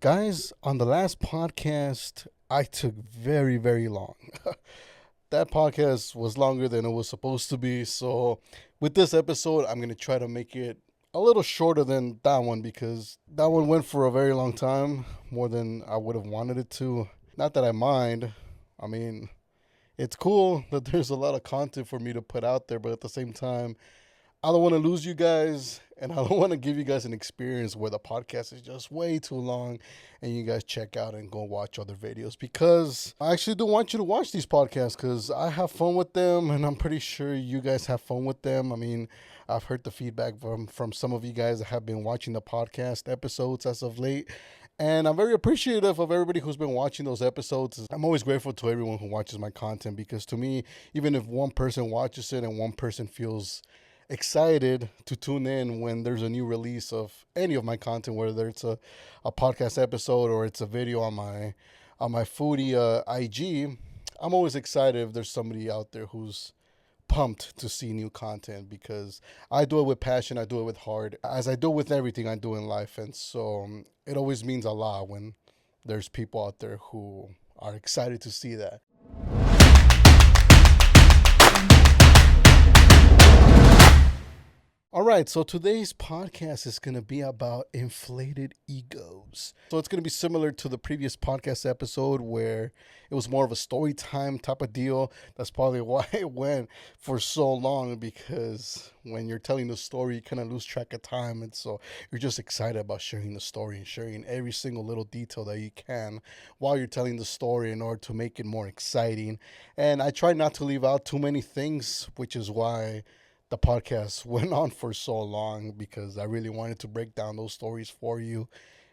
Guys, on the last podcast, I took very, very long. That podcast was longer than it was supposed to be. So, with this episode, I'm going to try to make it a little shorter than that one because that one went for a very long time, more than I would have wanted it to. Not that I mind. I mean, it's cool that there's a lot of content for me to put out there, but at the same time, I don't want to lose you guys, and I don't want to give you guys an experience where the podcast is just way too long and you guys check out and go watch other videos, because I actually do want you to watch these podcasts because I have fun with them and I'm pretty sure you guys have fun with them. I mean, I've heard the feedback from some of you guys that have been watching the podcast episodes as of late. And I'm very appreciative of everybody who's been watching those episodes. I'm always grateful to everyone who watches my content because to me, even if one person watches it and one person feels excited to tune in when there's a new release of any of my content, whether it's a podcast episode or it's a video on my foodie IG. I'm always excited if there's somebody out there who's pumped to see new content because I do it with passion, I do it with heart, as I do with everything I do in life. And so it always means a lot when there's people out there who are excited to see that. All right, so today's podcast is going to be about inflated egos. So it's going to be similar to the previous podcast episode where it was more of a story time type of deal. That's probably why it went for so long, because when you're telling the story, you kind of lose track of time. And so you're just excited about sharing the story and sharing every single little detail that you can while you're telling the story in order to make it more exciting. And I try not to leave out too many things, which is why the podcast went on for so long, because I really wanted to break down those stories for you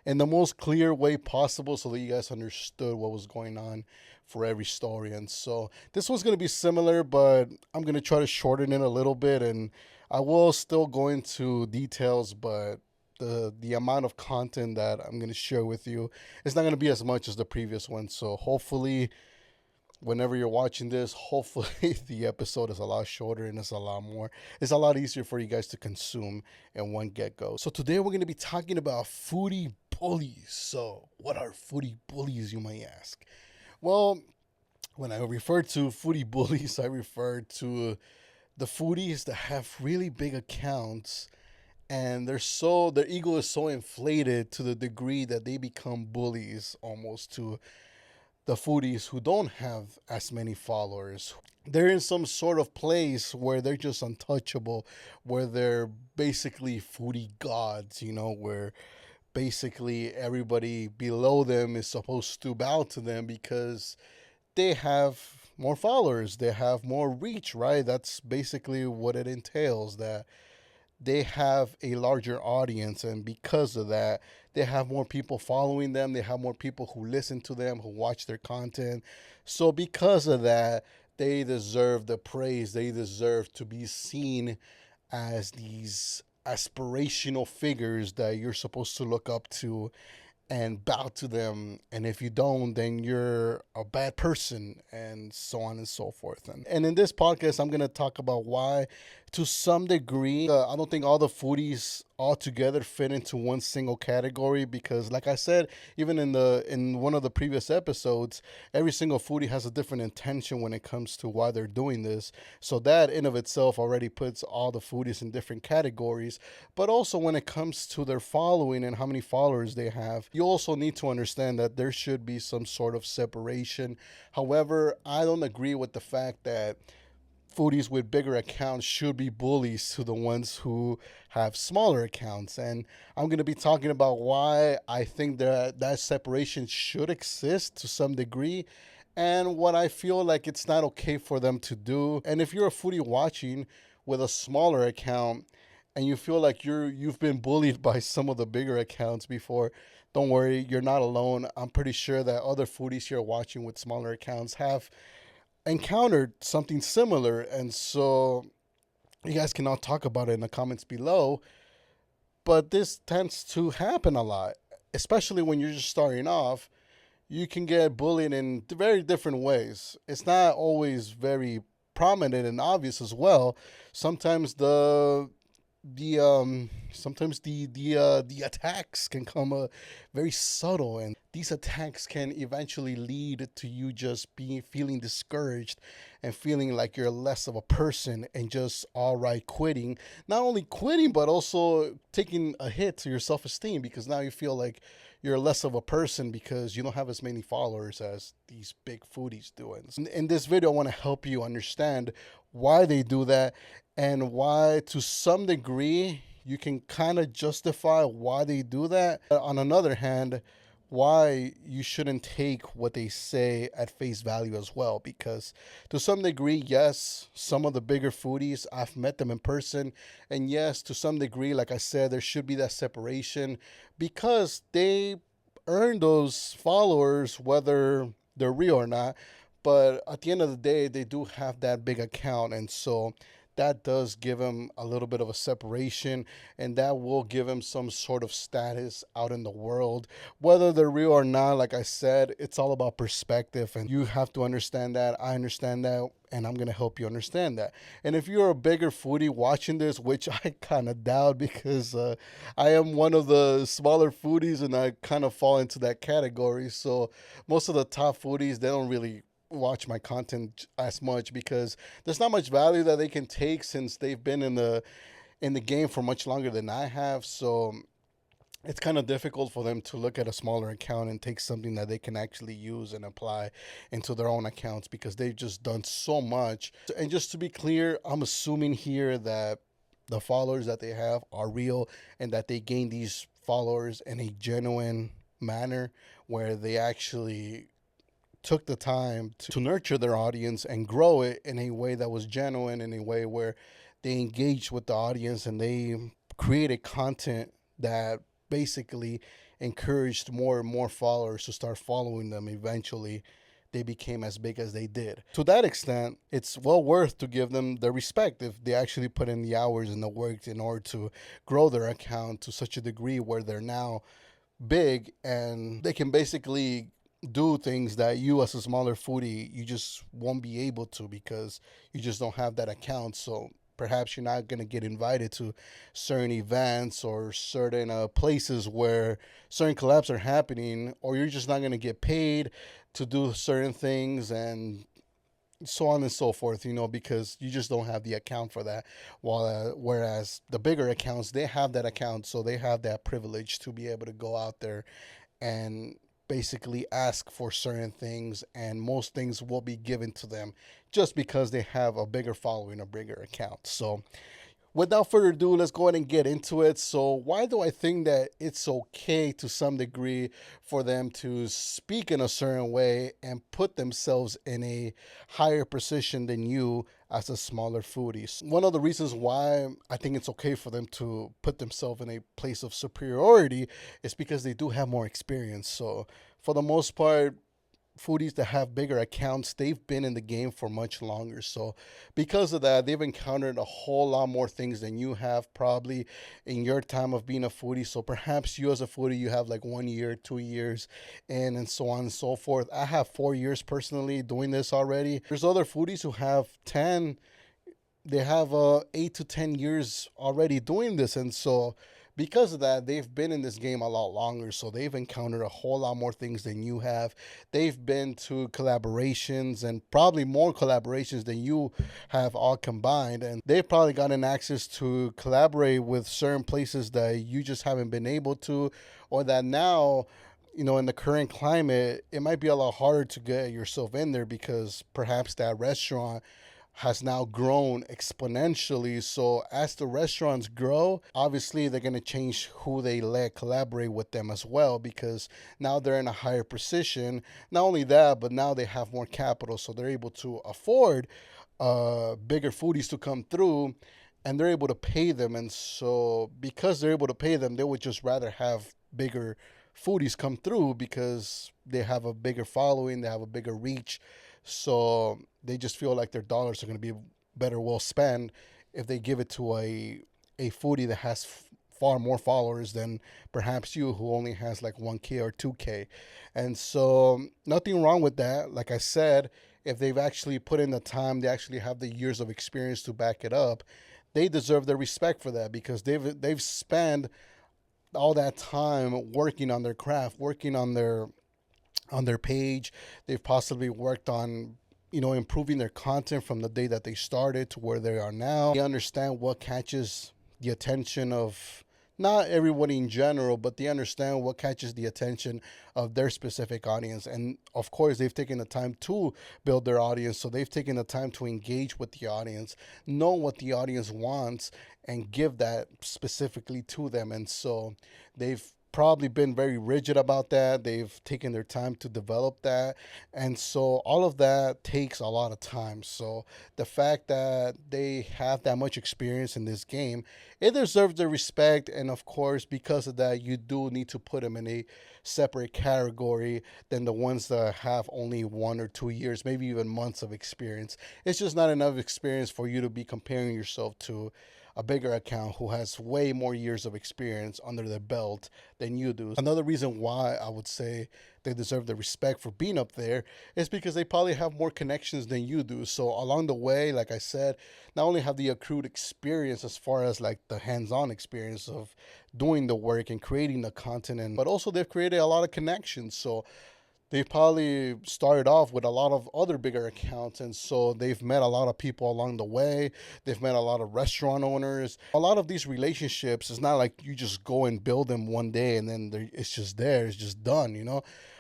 in the most clear way possible so that you guys understood what was going on for every story. And so this one's going to be similar, but I'm going to try to shorten it a little bit, and I will still go into details, but the amount of content that I'm going to share with you is not going to be as much as the previous one. So hopefully whenever you're watching this, hopefully the episode is a lot shorter and it's a lot easier for you guys to consume in one get go. So today we're going to be talking about foodie bullies. So what are foodie bullies, you might ask? Well, when I refer to foodie bullies, I refer to the foodies that have really big accounts, and their ego is so inflated to the degree that they become bullies almost to the foodies who don't have as many followers. They're in some sort of place where they're just untouchable, where they're basically foodie gods, where basically everybody below them is supposed to bow to them because they have more followers, they have more reach, right? That's basically what it entails, that they have a larger audience, and because of that, they have more people following them, they have more people who listen to them, who watch their content. So because of that, they deserve the praise, they deserve to be seen as these aspirational figures that you're supposed to look up to and bow to them. And if you don't, then you're a bad person, and so on and so forth. And in this podcast, I'm going to talk about why, to some degree, I don't think all the foodies altogether fit into one single category, because like I said, even in one of the previous episodes, every single foodie has a different intention when it comes to why they're doing this. So that in of itself already puts all the foodies in different categories. But also when it comes to their following and how many followers they have, you also need to understand that there should be some sort of separation. However, I don't agree with the fact that foodies with bigger accounts should be bullies to the ones who have smaller accounts. And I'm going to be talking about why I think that separation should exist to some degree, and what I feel like it's not okay for them to do. And if you're a foodie watching with a smaller account and you feel like you've been bullied by some of the bigger accounts before, don't worry, you're not alone. I'm pretty sure that other foodies here watching with smaller accounts have encountered something similar. And so you guys can all talk about it in the comments below. But this tends to happen a lot, especially when you're just starting off. You can get bullied in very different ways. It's not always very prominent and obvious as well. Sometimes the sometimes the attacks can come very subtle, and these attacks can eventually lead to you just being feeling discouraged and feeling like you're less of a person and just outright quitting. Not only quitting, but also taking a hit to your self-esteem, because now you feel like you're less of a person because you don't have as many followers as these big foodies do. And in this video, I want to help you understand why they do that, and why, to some degree, you can kind of justify why they do that. On another hand, why you shouldn't take what they say at face value as well. Because to some degree, yes, some of the bigger foodies, I've met them in person. And yes, to some degree, like I said, there should be that separation because they earn those followers, whether they're real or not. But at the end of the day, they do have that big account. And so that does give him a little bit of a separation, and that will give him some sort of status out in the world. Whether they're real or not, like I said, it's all about perspective, and you have to understand that. I understand that, and I'm going to help you understand that. And if you're a bigger foodie watching this, which I kind of doubt, because I am one of the smaller foodies and I kind of fall into that category. So most of the top foodies, they don't really watch my content as much because there's not much value that they can take since they've been in the game for much longer than I have. So it's kind of difficult for them to look at a smaller account and take something that they can actually use and apply into their own accounts, because they've just done so much. And just to be clear, I'm assuming here that the followers that they have are real, and that they gain these followers in a genuine manner where they actually took the time to nurture their audience and grow it in a way that was genuine, in a way where they engaged with the audience and they created content that basically encouraged more and more followers to start following them. Eventually, they became as big as they did. To that extent, it's well worth to give them the respect if they actually put in the hours and the work in order to grow their account to such a degree where they're now big and they can basically do things that you, as a smaller foodie, you just won't be able to, because you just don't have that account. So perhaps you're not going to get invited to certain events or certain places where certain collabs are happening, or you're just not going to get paid to do certain things, and so on and so forth, because you just don't have the account for that. While whereas the bigger accounts, they have that account, so they have that privilege to be able to go out there and basically ask for certain things, and most things will be given to them just because they have a bigger following, a bigger account. So without further ado, let's go ahead and get into it. So why do I think that it's okay to some degree for them to speak in a certain way and put themselves in a higher position than you as a smaller foodie? One of the reasons why I think it's okay for them to put themselves in a place of superiority is because they do have more experience. So for the most part, foodies that have bigger accounts, they've been in the game for much longer. So because of that, they've encountered a whole lot more things than you have probably in your time of being a foodie. So perhaps you, as a foodie, you have like 1 year, 2 years, and so on and so forth. I have 4 years personally doing this already. There's other foodies who have 10, they have 8 to 10 years already doing this. And so because of that, they've been in this game a lot longer. So they've encountered a whole lot more things than you have. They've been to collaborations, and probably more collaborations than you have all combined. And they've probably gotten access to collaborate with certain places that you just haven't been able to, or that now, in the current climate, it might be a lot harder to get yourself in there, because perhaps that restaurant has now grown exponentially. So as the restaurants grow, obviously they're going to change who they let collaborate with them as well, because now they're in a higher position. Not only that, but now they have more capital, so they're able to afford bigger foodies to come through, and they're able to pay them. And so because they're able to pay them, they would just rather have bigger foodies come through because they have a bigger following, they have a bigger reach. So they just feel like their dollars are going to be better well spent if they give it to a foodie that has far more followers than perhaps you, who only has like 1K or 2K. And so nothing wrong with that. Like I said, if they've actually put in the time, they actually have the years of experience to back it up, they deserve the respect for that, because they've spent all that time working on their craft, working on their page. They've possibly worked on, improving their content from the day that they started to where they are now. They understand what catches the attention of not everybody in general, but they understand what catches the attention of their specific audience. And of course, they've taken the time to build their audience. So they've taken the time to engage with the audience, know what the audience wants, and give that specifically to them. And so they've probably been very rigid about that. They've taken their time to develop that. And so all of that takes a lot of time. So the fact that they have that much experience in this game, it deserves the respect. And of course, because of that, you do need to put them in a separate category than the ones that have only 1 or 2 years, maybe even months of experience. It's just not enough experience for you to be comparing yourself to a bigger account who has way more years of experience under their belt than you do. Another reason why I would say they deserve the respect for being up there is because they probably have more connections than you do. So along the way, like I said, not only have the accrued experience as far as like the hands-on experience of doing the work and creating the content, but also they've created a lot of connections. So they've probably started off with a lot of other bigger accounts, and so they've met a lot of people along the way. They've met a lot of restaurant owners. A lot of these relationships, it's not like you just go and build them one day and then it's just there, it's just done.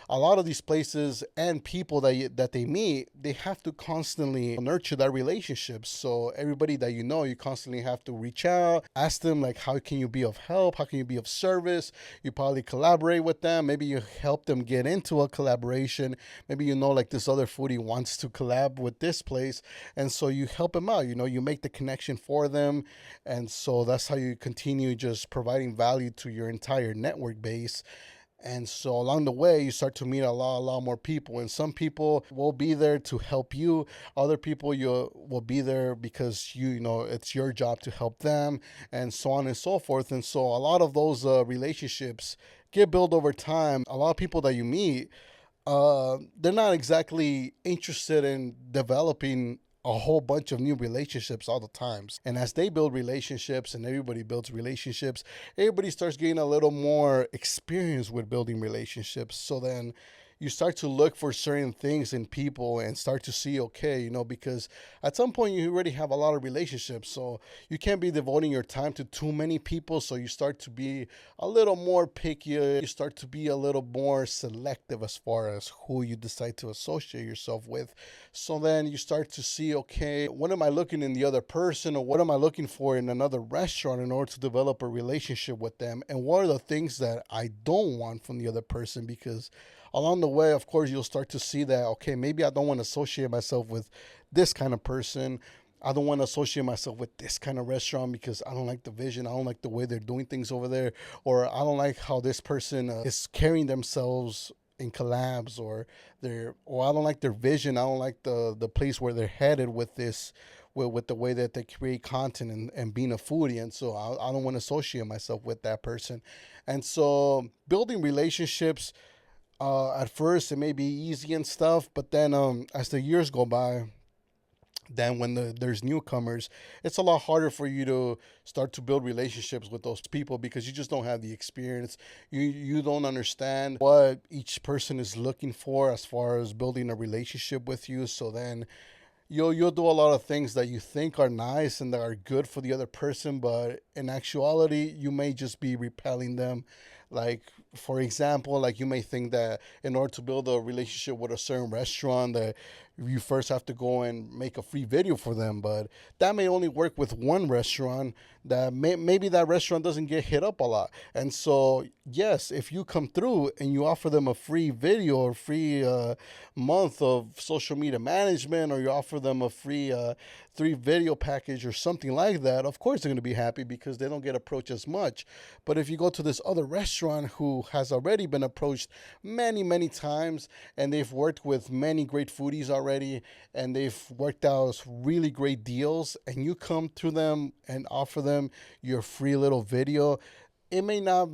A lot of these places and people that they meet, they have to constantly nurture that relationship. So everybody that you constantly have to reach out, ask them like, how can you be of help? How can you be of service? You probably collaborate with them. Maybe you help them get into a collaboration. Maybe like this other foodie wants to collab with this place, and so you help them out. You make the connection for them, and so that's how you continue just providing value to your entire network base. And so along the way, you start to meet a lot more people. And some people will be there to help you. Other people you will be there because it's your job to help them, and so on and so forth. And so a lot of those relationships get built over time. A lot of people that you meet, they're not exactly interested in developing a whole bunch of new relationships all the times. And as they build relationships and everybody builds relationships, everybody starts getting a little more experience with building relationships. So then you start to look for certain things in people and start to see, okay, because at some point you already have a lot of relationships. So you can't be devoting your time to too many people. So you start to be a little more picky. You start to be a little more selective as far as who you decide to associate yourself with. So then you start to see, okay, what am I looking in the other person, or what am I looking for in another restaurant in order to develop a relationship with them? And what are the things that I don't want from the other person? Because along the way, of course, you'll start to see that, okay, maybe I don't want to associate myself with this kind of person. I don't want to associate myself with this kind of restaurant because I don't like the vision. I don't like the way they're doing things over there. Or I don't like how this person is carrying themselves in collabs, or I don't like their vision. I don't like the place where they're headed with this, with the way that they create content and being a foodie. And so I don't want to associate myself with that person. And so building relationships, at first it may be easy and stuff, but then as the years go by, then when there's newcomers, it's a lot harder for you to start to build relationships with those people because you just don't have the experience. You don't understand what each person is looking for as far as building a relationship with you. So then you'll do a lot of things that you think are nice and that are good for the other person, but in actuality, you may just be repelling them. Like, for example, like you may think that in order to build a relationship with a certain restaurant, that you first have to go and make a free video for them, but that may only work with one restaurant. That maybe that restaurant doesn't get hit up a lot. And so, yes, if you come through and you offer them a free video or free month of social media management, or you offer them a free 3 video package or something like that, of course they're going to be happy because they don't get approached as much. But if you go to this other restaurant who has already been approached many times, and they've worked with many great foodies already, and they've worked out really great deals, and you come to them and offer them your free little video, it may not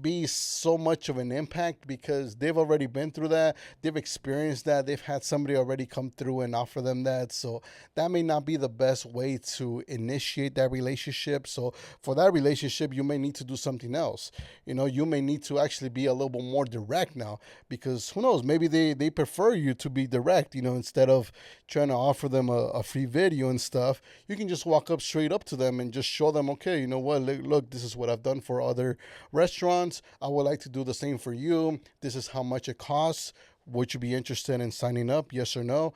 be so much of an impact because they've already been through that. They've experienced that. They've had somebody already come through and offer them that. So that may not be the best way to initiate that relationship. So for that relationship, you may need to do something else. You may need to actually be a little bit more direct now, because who knows, maybe they prefer you to be direct, instead of trying to offer them a free video and stuff. You can just walk up straight up to them and just show them, okay, you know what, look, this is what I've done for other restaurants. I would like to do the same for you. This is how much it costs. Would you be interested in signing up? Yes or no?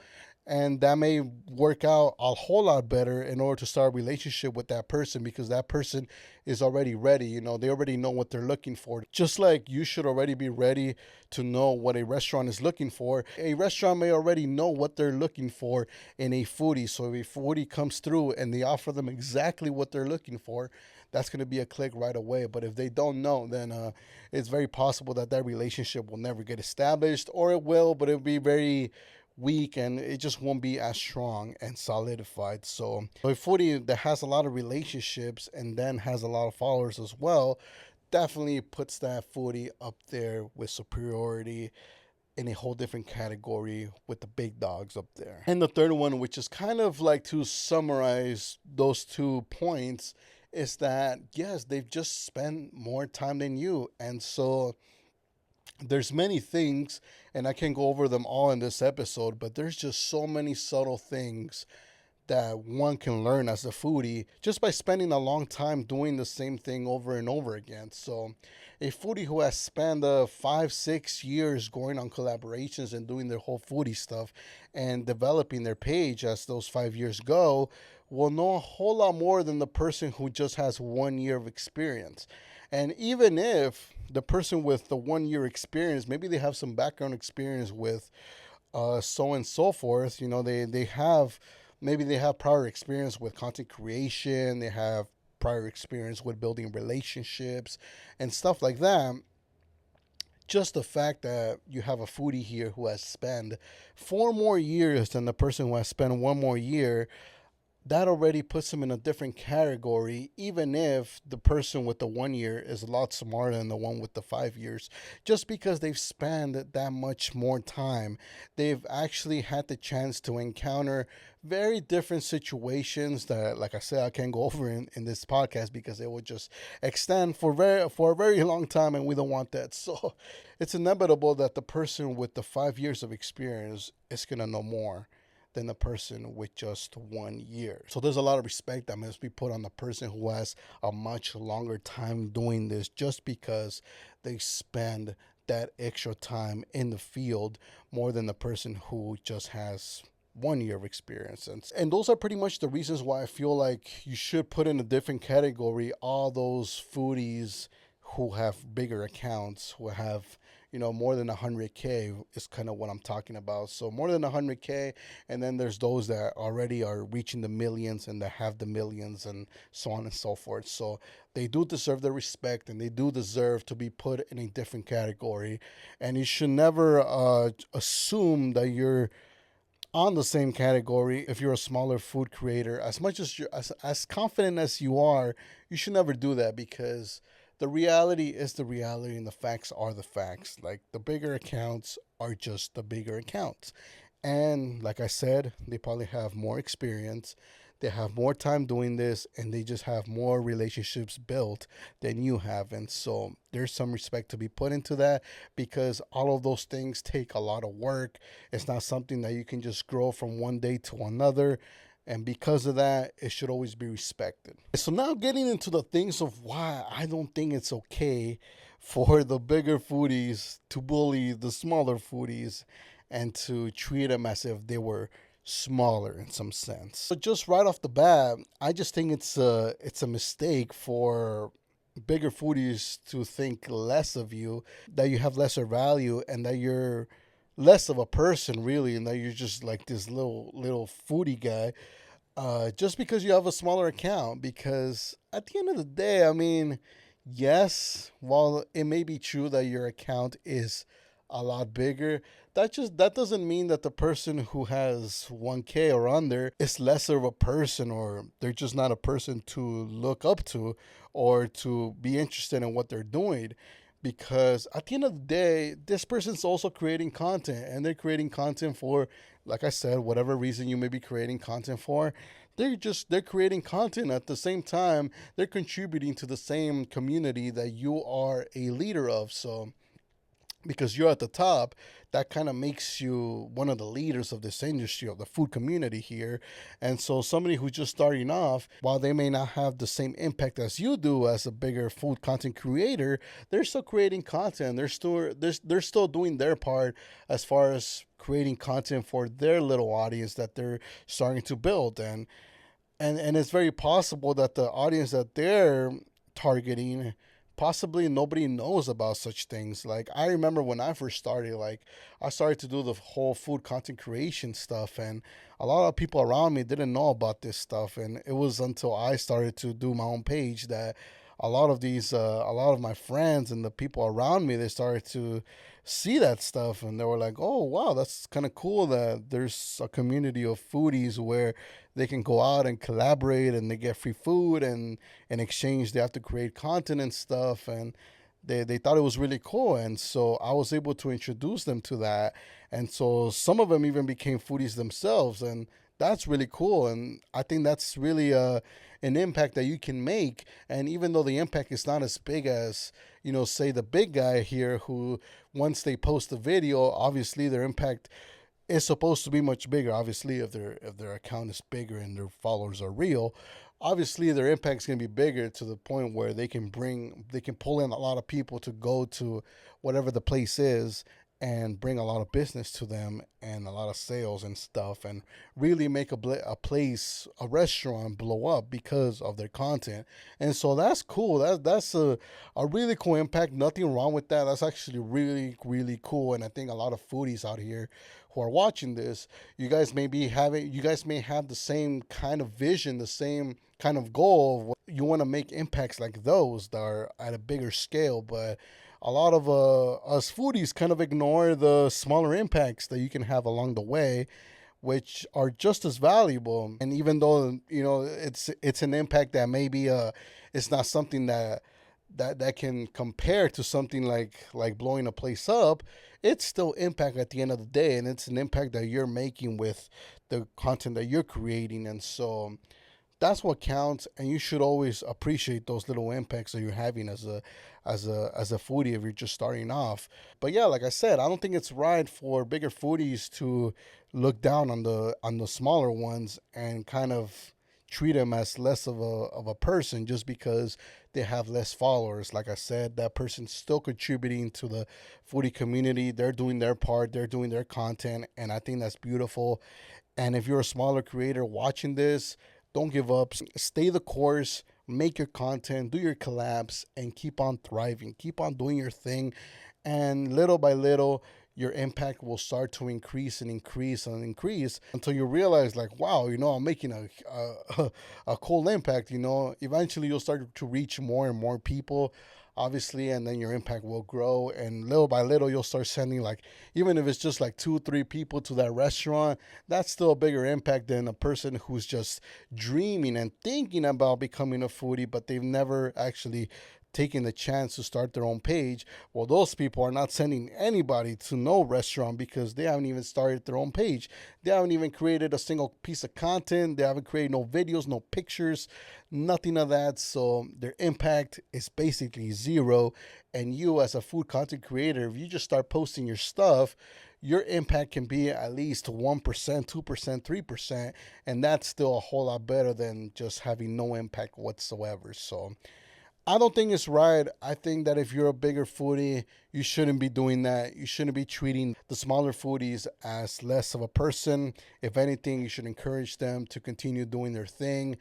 And that may work out a whole lot better in order to start a relationship with that person, because that person is already ready. They already know what they're looking for. Just like you should already be ready to know what a restaurant is looking for, a restaurant may already know what they're looking for in a foodie. So if a foodie comes through and they offer them exactly what they're looking for, that's going to be a click right away. But if they don't know, then it's very possible that relationship will never get established, or it will, but it'll be very weak and it just won't be as strong and solidified. So a foodie that has a lot of relationships and then has a lot of followers as well definitely puts that foodie up there with superiority, in a whole different category with the big dogs up there. And the third one, which is kind of like to summarize those 2 points, is that yes, they've just spent more time than you. And so there's many things, and I can't go over them all in this episode, but there's just so many subtle things that one can learn as a foodie just by spending a long time doing the same thing over and over again. So a foodie who has spent 5-6 years going on collaborations and doing their whole foodie stuff and developing their page as those 5 years go will know a whole lot more than the person who just has 1 year of experience. And even if the person with the 1 year experience, maybe they have some background experience with so and so forth, they have, maybe they have prior experience with content creation, they have prior experience with building relationships and stuff like that. Just the fact that you have a foodie here who has spent 4 more years than the person who has spent 1 more year, that already puts them in a different category, even if the person with the 1 year is a lot smarter than the one with the 5 years. Just because they've spent that much more time, they've actually had the chance to encounter very different situations that, like I said, I can't go over in this podcast because it would just extend for a very long time, and we don't want that. So it's inevitable that the person with the 5 years of experience is going to know more than the person with just 1 year. So there's a lot of respect that must be put on the person who has a much longer time doing this, just because they spend that extra time in the field more than the person who just has 1 year of experience. And those are pretty much the reasons why I feel like you should put in a different category all those foodies who have bigger accounts, who have more than 100K is kind of what I'm talking about. So more than 100K, and then there's those that already are reaching the millions and that have the millions and so on and so forth. So they do deserve the respect, and they do deserve to be put in a different category. And you should never assume that you're on the same category if you're a smaller food creator. As much as you're as confident as you are, you should never do that, because the reality is the reality and the facts are the facts. Like, the bigger accounts are just the bigger accounts. And like I said, they probably have more experience. They have more time doing this, and they just have more relationships built than you have. And so there's some respect to be put into that, because all of those things take a lot of work. It's not something that you can just grow from one day to another. And because of that, it should always be respected. So now getting into the things of why I don't think it's okay for the bigger foodies to bully the smaller foodies and to treat them as if they were smaller in some sense. So just right off the bat, I just think it's a mistake for bigger foodies to think less of you, that you have lesser value, and that you're less of a person, really, and that you're just like this little foodie guy, just because you have a smaller account. Because at the end of the day, I mean, yes, while it may be true that your account is a lot bigger, that doesn't mean that the person who has 1K or under is lesser of a person, or they're just not a person to look up to or to be interested in what they're doing. Because at the end of the day, this person's also creating content, and they're creating content for, like I said, whatever reason you may be creating content for. They're creating content at the same time. They're contributing to the same community that you are a leader of. So because you're at the top, that kind of makes you one of the leaders of this industry, of the food community here. And so somebody who's just starting off, while they may not have the same impact as you do as a bigger food content creator, they're still creating content. They're still doing their part as far as creating content for their little audience that they're starting to build. And it's very possible that the audience that they're targeting, possibly nobody knows about such things. Like, I remember when I first started, like, I started to do the whole food content creation stuff, and a lot of people around me didn't know about this stuff. And it was until I started to do my own page that a lot of my friends and the people around me, they started to see that stuff, and they were like, oh wow, that's kind of cool that there's a community of foodies where they can go out and collaborate, and they get free food, and in exchange they have to create content and stuff. And they thought it was really cool, and so I was able to introduce them to that. And so some of them even became foodies themselves, and that's really cool. And I think that's really an impact that you can make. And even though the impact is not as big as, say the big guy here, who once they post a video, obviously their impact is supposed to be much bigger. Obviously, if their account is bigger and their followers are real, obviously their impact is going to be bigger, to the point where they can pull in a lot of people to go to whatever the place is, and bring a lot of business to them, and a lot of sales and stuff, and really make a restaurant blow up because of their content. And so that's cool. That's a really cool impact. Nothing wrong with that. That's actually really, really cool. And I think a lot of foodies out here who are watching this, you guys may have the same kind of vision, the same kind of goal of you want to make impacts like those that are at a bigger scale. But a lot of us foodies kind of ignore the smaller impacts that you can have along the way, which are just as valuable. And even though it's an impact that maybe it's not something that can compare to something like blowing a place up, it's still impact at the end of the day, and it's an impact that you're making with the content that you're creating. And so that's what counts, and you should always appreciate those little impacts that you're having as a foodie if you're just starting off. But yeah, like I said, I don't think it's right for bigger foodies to look down on the smaller ones and kind of treat them as less of a person just because they have less followers. Like I said, that person's still contributing to the foodie community. They're doing their part, they're doing their content, and I think that's beautiful. And if you're a smaller creator watching this, don't give up. Stay the course. Make your content, do your collabs, and keep on thriving. Keep on doing your thing. And little by little, your impact will start to increase and increase and increase until you realize, like, wow, I'm making a cool impact. Eventually you'll start to reach more and more people, obviously, and then your impact will grow. And little by little, you'll start sending, like, even if it's just like 2-3 people to that restaurant, that's still a bigger impact than a person who's just dreaming and thinking about becoming a foodie, but they've never actually taking the chance to start their own page. Well, those people are not sending anybody to no restaurant because they haven't even started their own page. They haven't even created a single piece of content. They haven't created no videos, no pictures, nothing of that. So their impact is basically zero. And you, as a food content creator, if you just start posting your stuff, your impact can be at least 1%, 2%, 3%. And that's still a whole lot better than just having no impact whatsoever. So I don't think it's right. I think that if you're a bigger foodie, you shouldn't be doing that. You shouldn't be treating the smaller foodies as less of a person. If anything, you should encourage them to continue doing their thing.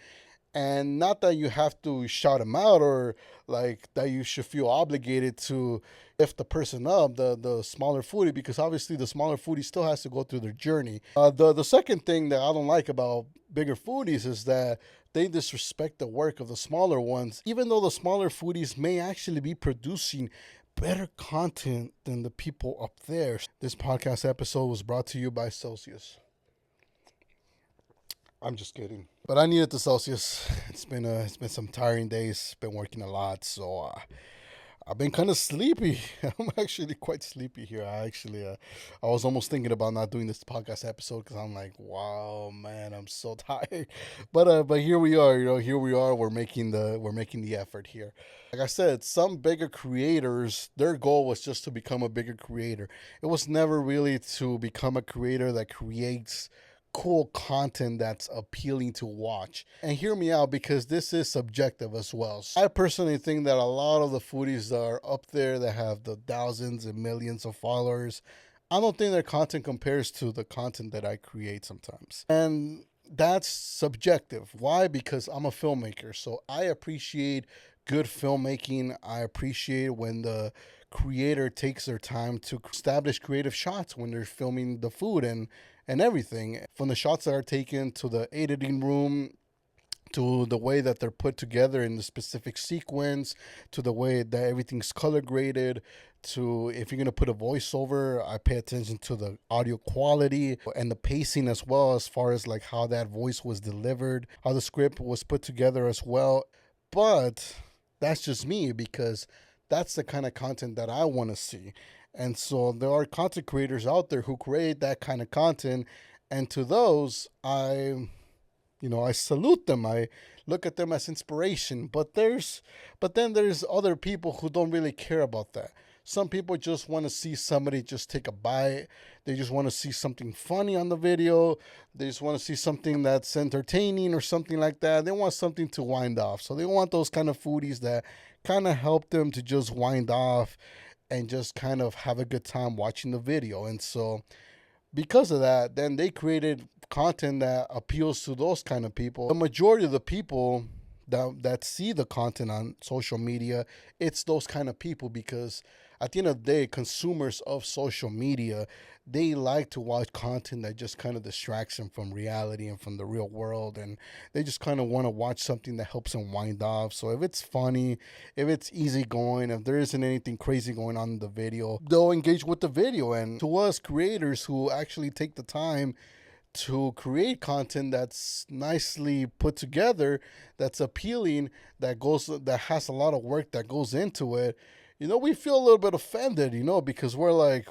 And not that you have to shout them out, or like that you should feel obligated to lift the person up, the smaller foodie, because obviously the smaller foodie still has to go through their journey. The second thing that I don't like about bigger foodies is that they disrespect the work of the smaller ones, even though the smaller foodies may actually be producing better content than the people up there. This podcast episode was brought to you by Celsius. I'm just kidding. But I needed the Celsius. It's been some tiring days. Been working a lot, so I've been kind of sleepy. I'm actually quite sleepy here. I was almost thinking about not doing this podcast episode because I'm like, wow, man, I'm so tired. But here we are. Here we are. We're making the effort here. Like I said, some bigger creators, their goal was just to become a bigger creator. It was never really to become a creator that creates cool content that's appealing to watch. And hear me out, because this is subjective as well. So I personally think that a lot of the foodies that are up there that have the thousands and millions of followers, I don't think their content compares to the content that I create sometimes. And that's subjective. Why? Because I'm a filmmaker. So I appreciate good filmmaking. I appreciate when the creator takes their time to establish creative shots when they're filming the food and everything, from the shots that are taken to the editing room, to the way that they're put together in the specific sequence, to the way that everything's color graded, to if you're going to put a voiceover, I pay attention to the audio quality and the pacing as well, as far as like how that voice was delivered, how the script was put together as well. But that's just me, because that's the kind of content that I want to see. And so there are content creators out there who create that kind of content. And to those, I salute them. I look at them as inspiration. But then there's other people who don't really care about that. Some people just want to see somebody just take a bite. They just want to see something funny on the video. They just want to see something that's entertaining or something like that. They want something to wind off. So they want those kind of foodies that kind of help them to just wind off and just kind of have a good time watching the video. And so because of that, then they created content that appeals to those kind of people. The majority of the people that see the content on social media, it's those kind of people, because at the end of the day, consumers of social media, they like to watch content that just kind of distracts them from reality and from the real world, and they just kind of want to watch something that helps them wind off. So if it's funny, if it's easygoing, if there isn't anything crazy going on in the video, they'll engage with the video. And to us creators who actually take the time to create content that's nicely put together, that's appealing, that has a lot of work that goes into it, we feel a little bit offended, because we're like,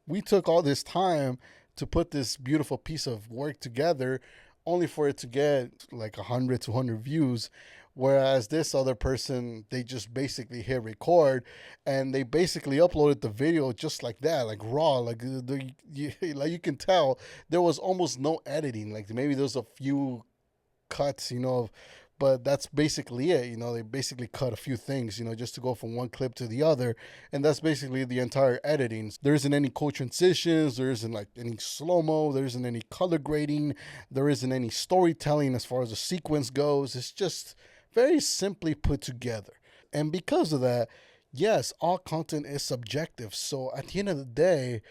we took all this time to put this beautiful piece of work together only for it to get like 100, 200 views. Whereas this other person, they just basically hit record and they basically uploaded the video just like that, like raw, like you can tell there was almost no editing. Like maybe there's a few cuts, but that's basically it. They basically cut a few things, just to go from one clip to the other. And that's basically the entire editing. There isn't any cool transitions. There isn't like any slow-mo. There isn't any color grading. There isn't any storytelling as far as the sequence goes. It's just very simply put together. And because of that, yes, all content is subjective. So at the end of the day,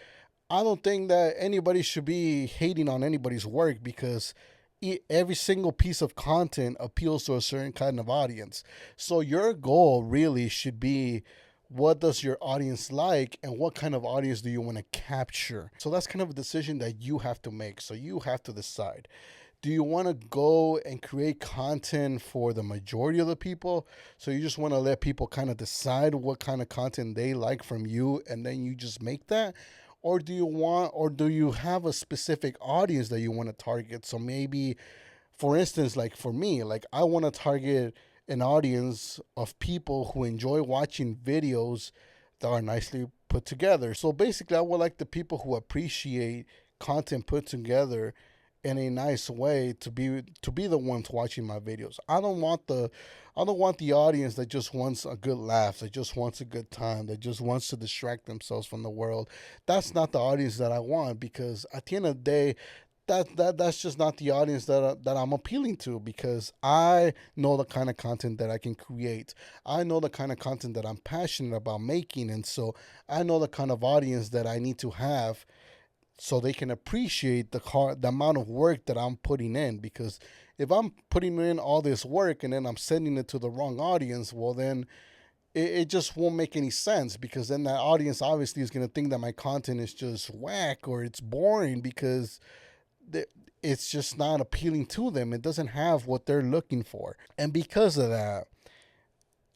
I don't think that anybody should be hating on anybody's work, because every single piece of content appeals to a certain kind of audience. So your goal really should be, what does your audience like and what kind of audience do you want to capture? So that's kind of a decision that you have to make. So you have to decide. Do you want to go and create content for the majority of the people? So you just want to let people kind of decide what kind of content they like from you, and then you just make that? Or do you have a specific audience that you want to target? So maybe, for instance, like for me, like I want to target an audience of people who enjoy watching videos that are nicely put together. So basically, I would like the people who appreciate content put together in a nice way to be the ones watching my videos. I don't want the audience that just wants a good laugh, that just wants a good time, that just wants to distract themselves from the world. That's not the audience that I want, because at the end of the day, that's just not the audience that I'm appealing to, because I know the kind of content that I can create. I know the kind of content that I'm passionate about making, and so I know the kind of audience that I need to have so they can appreciate the amount of work that I'm putting in. Because if I'm putting in all this work and then I'm sending it to the wrong audience, well then it just won't make any sense, because then that audience obviously is going to think that my content is just whack or it's boring, because it's just not appealing to them. It doesn't have what they're looking for. And because of that,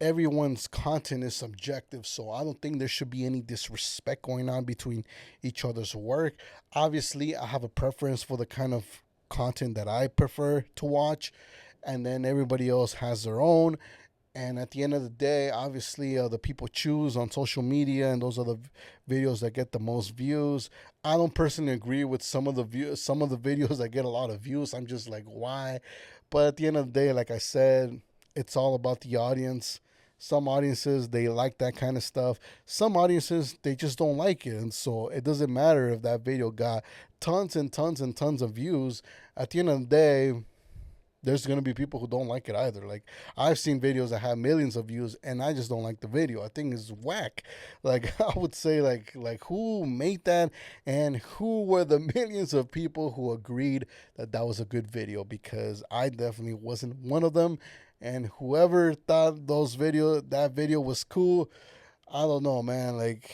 everyone's content is subjective, so I don't think there should be any disrespect going on between each other's work. Obviously, I have a preference for the kind of content that I prefer to watch, and then everybody else has their own. And at the end of the day, obviously, the people choose on social media, and those are the videos that get the most views. I don't personally agree with some of the videos that get a lot of views. I'm just like, why? But at the end of the day, like I said, it's all about the audience. Some audiences, they like that kind of stuff. Some audiences, they just don't like it. And so it doesn't matter if that video got tons and tons and tons of views. At the end of the day, there's going to be people who don't like it either. Like, I've seen videos that have millions of views, and I just don't like the video. I think it's whack. Like, I would say, like who made that, and who were the millions of people who agreed that that was a good video? Because I definitely wasn't one of them. And whoever thought that video was cool, I don't know, man. Like,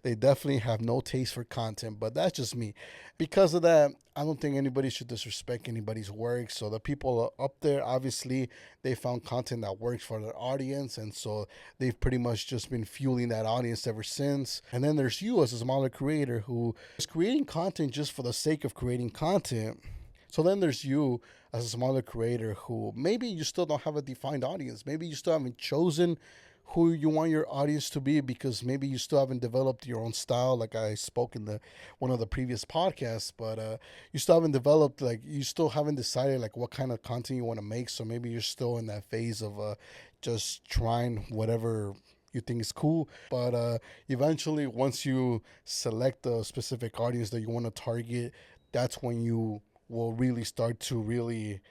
they definitely have no taste for content, but that's just me. Because of that, I don't think anybody should disrespect anybody's work. So the people up there, obviously, they found content that works for their audience, and so they've pretty much just been fueling that audience ever since. And then there's you as a smaller creator who is creating content just for the sake of creating content. So then there's you as a smaller creator who maybe you still don't have a defined audience. Maybe you still haven't chosen who you want your audience to be, because maybe you still haven't developed your own style, like I spoke in the one of the previous podcasts. But you still haven't developed, like, you still haven't decided like what kind of content you want to make. So maybe you're still in that phase of just trying whatever you think is cool. But eventually, once you select a specific audience that you want to target, that's when you will really start to really,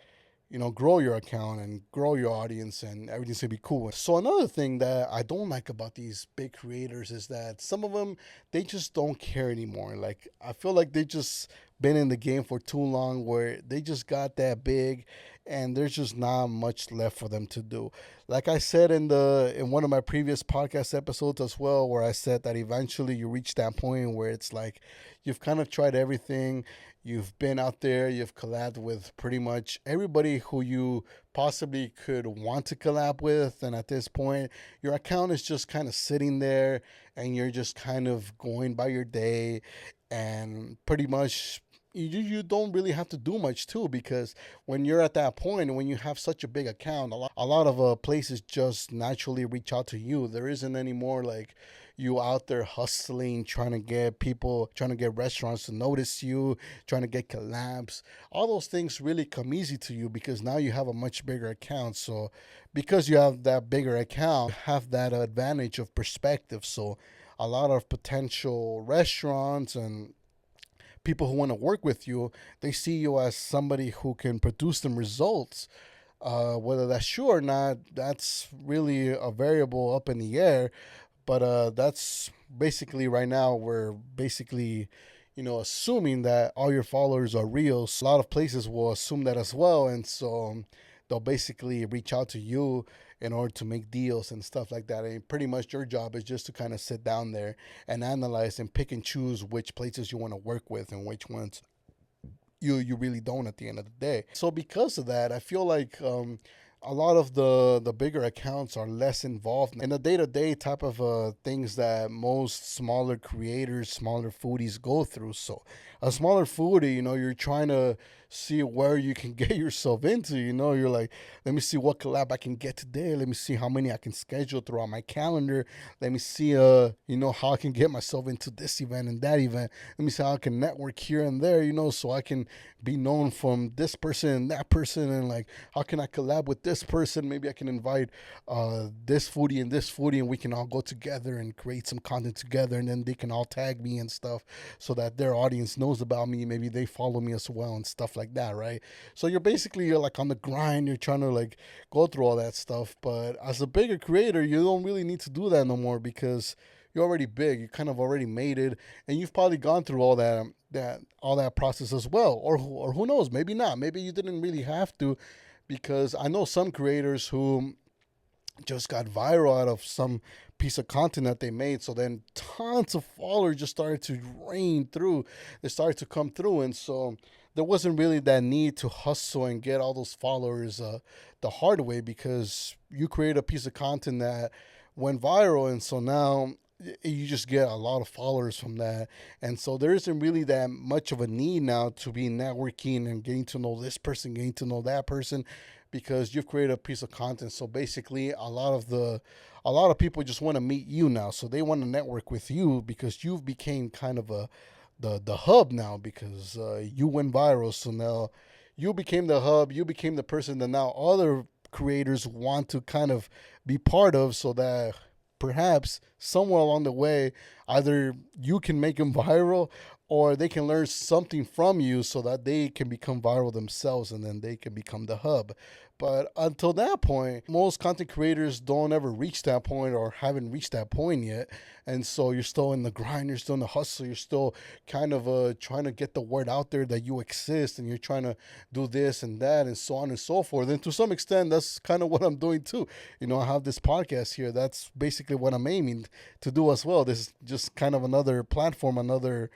grow your account and grow your audience, and everything's gonna be cool. So another thing that I don't like about these big creators is that some of them, they just don't care anymore. Like, I feel like they just been in the game for too long, where they just got that big, and there's just not much left for them to do. Like I said in one of my previous podcast episodes as well, where I said that eventually you reach that point where it's like you've kind of tried everything. You've been out there, you've collabed with pretty much everybody who you possibly could want to collab with. And at this point, your account is just kind of sitting there, and you're just kind of going by your day, and pretty much you don't really have to do much too, because when you're at that point, when you have such a big account, a lot of places just naturally reach out to you. There isn't any more like you out there hustling, trying to get people, trying to get restaurants to notice you, trying to get collabs. All those things really come easy to you, because now you have a much bigger account. So because you have that bigger account, you have that advantage of perspective. So a lot of potential restaurants and people who want to work with you, they see you as somebody who can produce them results. Whether that's true or not, that's really a variable up in the air. But that's basically, right now, we're basically, assuming that all your followers are real. So a lot of places will assume that as well. And so they'll basically reach out to you in order to make deals and stuff like that. And pretty much your job is just to kind of sit down there and analyze and pick and choose which places you want to work with and which ones you really don't at the end of the day. So because of that, I feel like a lot of the bigger accounts are less involved in the day-to-day type of things that most smaller creators, smaller foodies go through. So a smaller foodie, you're trying to see where you can get yourself into. You're like, let me see what collab I can get today. Let me see how many I can schedule throughout my calendar. Let me see how I can get myself into this event and that event. Let me see how I can network here and there, so I can be known from this person and that person. And like, how can I collab with this person? Maybe I can invite this foodie and we can all go together and create some content together, and then they can all tag me and stuff so that their audience knows about me. Maybe they follow me as well and stuff like that, right? So you're like on the grind. You're trying to like go through all that stuff. But as a bigger creator, you don't really need to do that no more, because you're already big. You kind of already made it, and you've probably gone through all that process as well. Or who knows? Maybe not. Maybe you didn't really have to, because I know some creators who just got viral out of some piece of content that they made. So then tons of followers just started to rain through. They started to come through. And so there wasn't really that need to hustle and get all those followers the hard way, because you create a piece of content that went viral. And so now you just get a lot of followers from that. And so there isn't really that much of a need now to be networking and getting to know this person, getting to know that person, because you've created a piece of content. So basically a lot of people just want to meet you now. So they want to network with you because you've became kind of the hub now, because you went viral. So now you became the hub, you became the person that now other creators want to kind of be part of, so that perhaps somewhere along the way, either you can make them viral or they can learn something from you so that they can become viral themselves, and then they can become the hub. But until that point, most content creators don't ever reach that point or haven't reached that point yet. And so you're still in the grind, you're still in the hustle, you're still kind of trying to get the word out there that you exist, and you're trying to do this and that and so on and so forth. And to some extent, that's kind of what I'm doing too. You know, I have this podcast here. That's basically what I'm aiming to do as well. This is just kind of another platform, another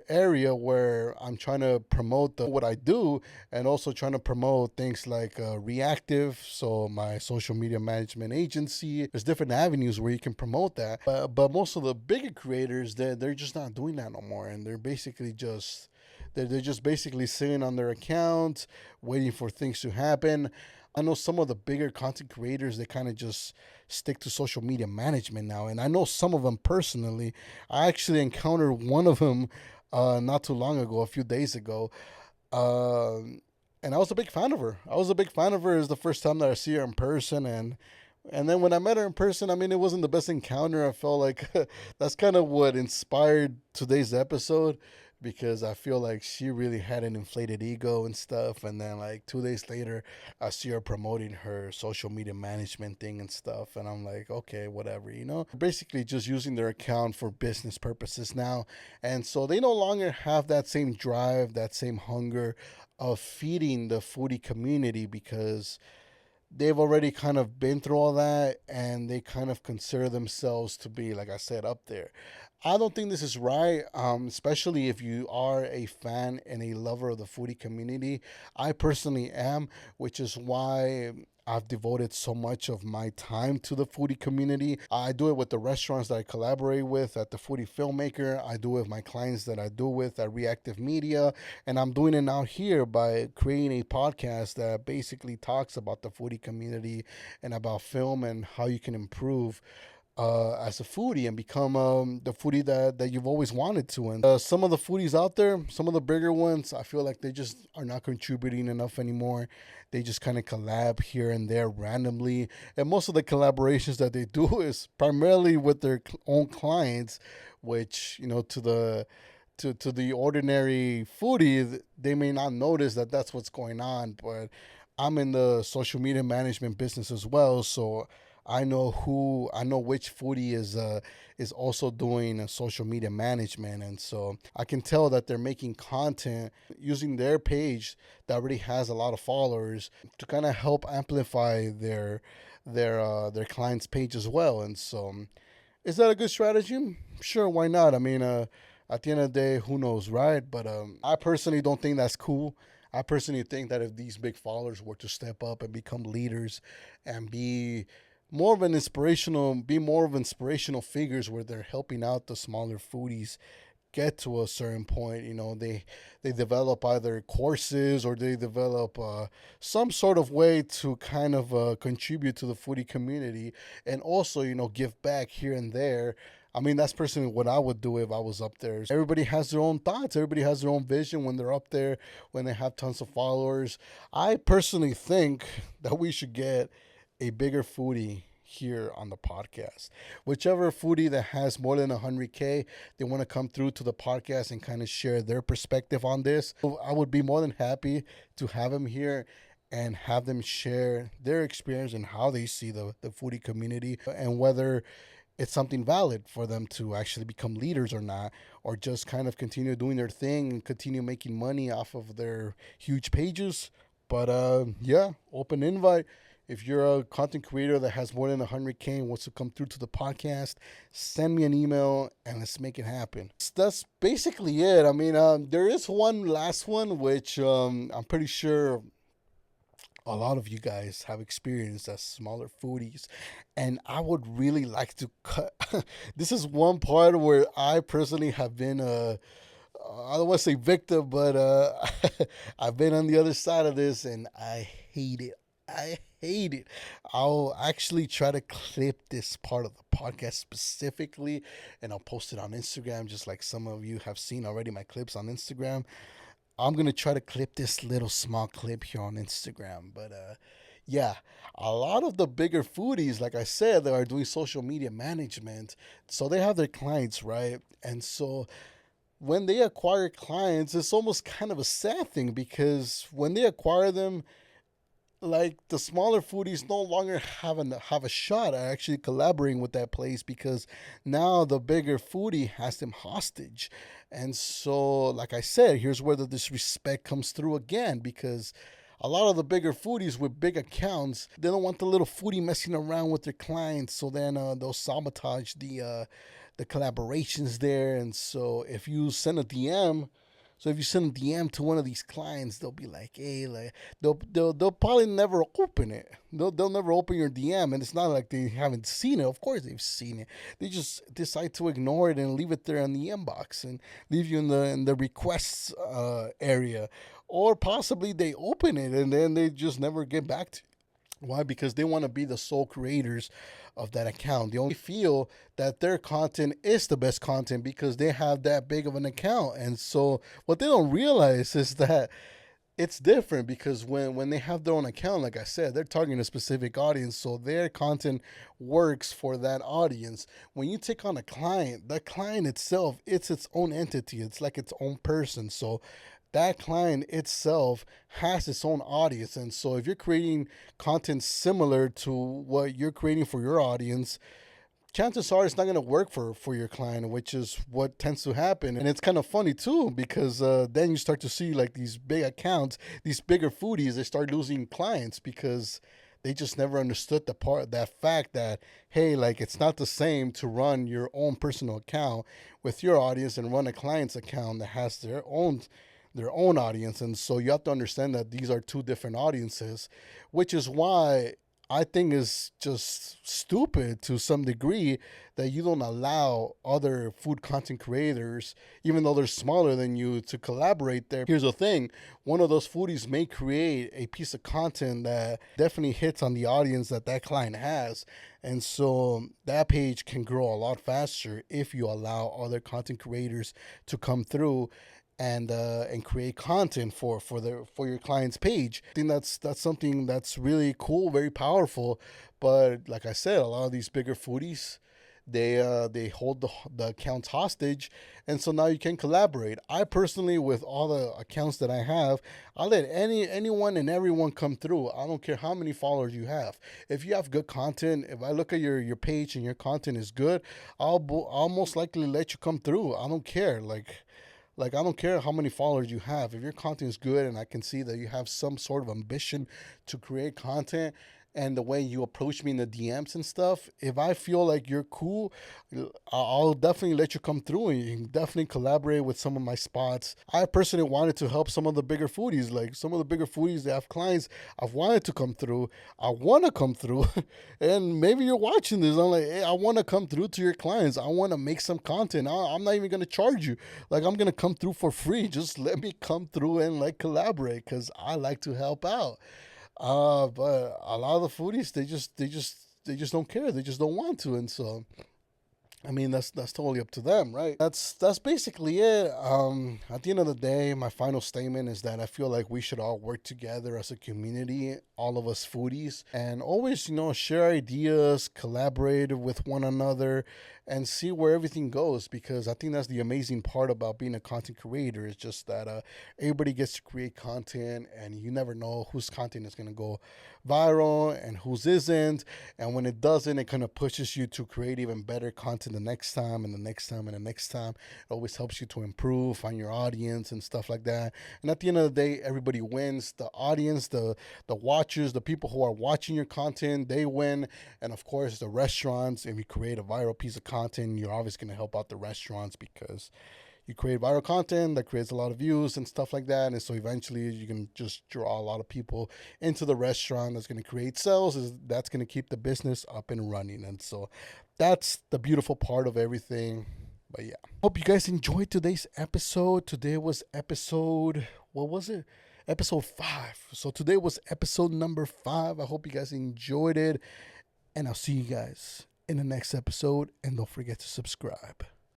area where I'm trying to promote what I do, and also trying to promote things like Reactive, so my social media management agency. There's different avenues where you can promote that. But most of the bigger creators, they're just not doing that no more, and they're basically just they're just basically sitting on their accounts, waiting for things to happen. I know some of the bigger content creators, they kind of just stick to social media management now. And I know some of them personally. I actually encountered one of them not too long ago, a few days ago. And I was a big fan of her. I was a big fan of her. It was the first time that I see her in person. And then when I met her in person, I mean, it wasn't the best encounter. I felt like that's kind of what inspired today's episode, because I feel like she really had an inflated ego and stuff. And then, like, 2 days later, I see her promoting her social media management thing and stuff. And I'm like, okay, whatever, you know? Basically, just using their account for business purposes now. And so they no longer have that same drive, that same hunger of feeding the foodie community, because they've already kind of been through all that, and they kind of consider themselves to be, like I said, up there. I don't think this is right, especially if you are a fan and a lover of the foodie community. I personally am, which is why I've devoted so much of my time to the foodie community. I do it with the restaurants that I collaborate with at the Foodie Filmmaker. I do it with my clients that I do with at Reactive Media. And I'm doing it now here by creating a podcast that basically talks about the foodie community and about film and how you can improve as a foodie and become the foodie that you've always wanted to. And some of the foodies out there, some of the bigger ones, I feel like they just are not contributing enough anymore. They just kind of collab here and there randomly. And most of the collaborations that they do is primarily with their own clients, which, you know, to the ordinary foodie, they may not notice that that's what's going on. But I'm in the social media management business as well, so I know which foodie is also doing social media management. And so I can tell that they're making content using their page that already has a lot of followers to kind of help amplify their client's page as well. And so, is that a good strategy? Sure, why not? I mean, at the end of the day, who knows, right? But I personally don't think that's cool. I personally think that if these big followers were to step up and become leaders and be more of inspirational figures, where they're helping out the smaller foodies get to a certain point, you know, they develop either courses, or they develop some sort of way to kind of contribute to the foodie community, and also, you know, give back here and there. I mean, that's personally what I would do if I was up there. Everybody has their own thoughts. Everybody has their own vision when they're up there, when they have tons of followers. I personally think that we should get a bigger foodie here on the podcast. Whichever foodie that has more than 100K, they want to come through to the podcast and kind of share their perspective on this. I would be more than happy to have them here and have them share their experience and how they see the foodie community, and whether it's something valid for them to actually become leaders or not, or just kind of continue doing their thing and continue making money off of their huge pages. But yeah, open invite. If you're a content creator that has more than 100K and wants to come through to the podcast, send me an email and let's make it happen. That's basically it. I mean, there is one last one, which I'm pretty sure a lot of you guys have experienced as smaller foodies, and I would really like to cut. This is one part where I personally have been I don't want to say victim, but I've been on the other side of this, and I hate it. I hate it. I'll actually try to clip this part of the podcast specifically, and I'll post it on Instagram, just like some of you have seen already my clips on Instagram. I'm going to try to clip this little small clip here on Instagram. But yeah, a lot of the bigger foodies, like I said, that are doing social media management, so they have their clients, right? And so when they acquire clients, it's almost kind of a sad thing, because when they acquire them, like, the smaller foodies no longer have a shot at actually collaborating with that place, because now the bigger foodie has them hostage. And so, like I said, here's where the disrespect comes through again, because a lot of the bigger foodies with big accounts, they don't want the little foodie messing around with their clients, so then they'll sabotage the collaborations there. And so if you send a DM, to one of these clients, they'll be like, hey, like, they'll probably never open it. They'll never open your DM, and it's not like they haven't seen it. Of course they've seen it. They just decide to ignore it and leave it there in the inbox and leave you in the requests area, or possibly they open it and then they just never get back to. Why? Because they want to be the sole creators of that account. They only feel that their content is the best content because they have that big of an account. And so what they don't realize is that it's different, because when they have their own account, like I said, they're targeting a specific audience, so their content works for that audience. When you take on a client, the client itself, it's its own entity. It's like its own person. So that client itself has its own audience. And so if you're creating content similar to what you're creating for your audience, chances are it's not going to work for your client, which is what tends to happen. And it's kind of funny too, because then you start to see, like, these big accounts, these bigger foodies, they start losing clients because they just never understood that fact that, hey, like, it's not the same to run your own personal account with your audience and run a client's account that has their own audience. And so you have to understand that these are two different audiences, which is why I think it's just stupid to some degree that you don't allow other food content creators, even though they're smaller than you, to collaborate there. Here's the thing. One of those foodies may create a piece of content that definitely hits on the audience that client has. And so that page can grow a lot faster if you allow other content creators to come through and create content for your client's page. I think that's something that's really cool, very powerful. But like I said, a lot of these bigger foodies, they hold the accounts hostage, and so now you can collaborate. I personally, with all the accounts that I have, I let anyone and everyone come through. I don't care how many followers you have. If you have good content, if I look at your page and your content is good, I'll most likely let you come through. I don't care. Like, I don't care how many followers you have. If your content is good and I can see that you have some sort of ambition to create content, and the way you approach me in the DMs and stuff, if I feel like you're cool, I'll definitely let you come through, and you can definitely collaborate with some of my spots. I personally wanted to help some of the bigger foodies. Like, some of the bigger foodies that have clients, I've wanted to come through. I want to come through. And maybe you're watching this. I'm like, hey, I want to come through to your clients. I want to make some content. I'm not even going to charge you. Like, I'm going to come through for free. Just let me come through and, like, collaborate, because I like to help out. But a lot of the foodies, they just don't care. They just don't want to. And so, I mean, that's totally up to them, right? That's basically it. At the end of the day, my final statement is that I feel like we should all work together as a community, all of us foodies, and always, share ideas, collaborate with one another, and see where everything goes, because I think that's the amazing part about being a content creator, is just that everybody gets to create content, and you never know whose content is going to go viral and whose isn't. And when it doesn't, it kind of pushes you to create even better content the next time and the next time and the next time. It always helps you to improve, find your audience and stuff like that. And at the end of the day, everybody wins. The audience, the watchers, the people who are watching your content, they win. And of course, the restaurants, if you create a viral piece of content, you're always going to help out the restaurants, because you create viral content that creates a lot of views and stuff like that. And so eventually you can just draw a lot of people into the restaurant. That's going to create sales. That's going to keep the business up and running. And so that's the beautiful part of everything. But yeah, hope you guys enjoyed today's episode. Today was episode, what was it? Episode 5. So today was episode number 5. I hope you guys enjoyed it. And I'll see you guys in the next episode. And don't forget to subscribe.